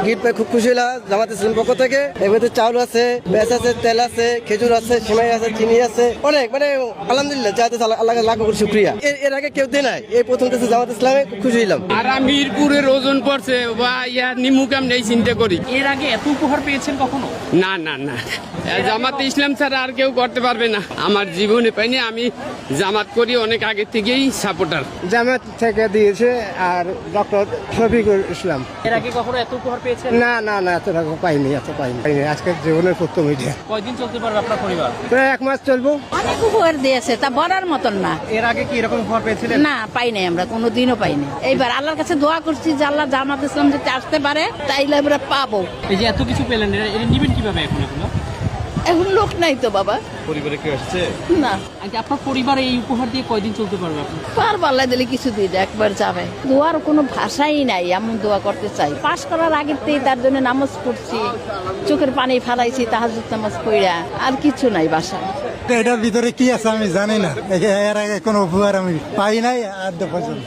Gift পেয়ে খুব খুশি হলাম জামাত ইসলাম পক্ষ থেকে। এর মধ্যে চাউল আছে, পেঁয়াজ আছে, তেল আছে, খেজুর আছে, সিমাই আছে, চিনি আছে, অনেক মানে আলহামদুলিল্লাহ চাইতে আল্লাহ লাখ করে শুকরিয়া। এর আগে কেউ দেয় নাই, এই প্রথম দেশে জামাত ইসলামে খুব খুশি হলাম। আর মিরপুরের ওজন পড়ছে বা ইয়ার নিমুকাম নেই চিন্তা করি। এর আগে এত উপহার পেয়েছেন কখনো? না না না, জামাত ইসলাম ছাড়া আর কেউ করতে পারবে না। আমার জীবনে পাইনি, আমি জামাত করি অনেক আগে থেকেই সাপোর্টার। জামাত থেকে দিয়েছে আর ডক্টর শফিকুল ইসলাম। এর আগে কখনো এত উপহার পেয়েছেন? না না না, এত টাকা পাইনি, আজকের জীবনের প্রথম মিডিয়া। কয়দিন চলতে পারবে আপনার পরিবার? প্রায় 1 মাস চলবো। অনেক উপহার দিয়েছে, তা বলার মতন না। এর আগে কি এরকম উপহার পেয়েছিলেন? না, পাই নাই, আমরা কোনোদিনও পাইনি। এইবার আল্লাহর কাছে দোয়া করছি যে আল্লাহ জামাত ইসলাম যদি আসতে পারে তাইলে আমরা পাবো। এই যে এত কিছু পেলেন, এটা নিবেন কিভাবে এখন এগুলো? এখন লোক নাই তো বাবা। পরিবারে কেউ আসছে? না, আগে আপনার পরিবারে এই উপহার দিয়ে কয়দিন চলতে পারবে আপনি? পারবো, আল্লাহ দিলে কিছু দিন একবার যাবে। দোয়ার কোনো ভাষাই নাই, এমন দোয়া করতে চাই। পাশ করার আগেতেই তার জন্য নামাজ পড়ছি, চোখের পানি ফালাইছি, তাহাজ্জুদ নামাজ পড়া, আর কিছু নাই বাসা। এটার ভিতরে কি আছে আমি জানি না, এর আগে কোনো উপহার আমি পাই নাই আর পর্যন্ত।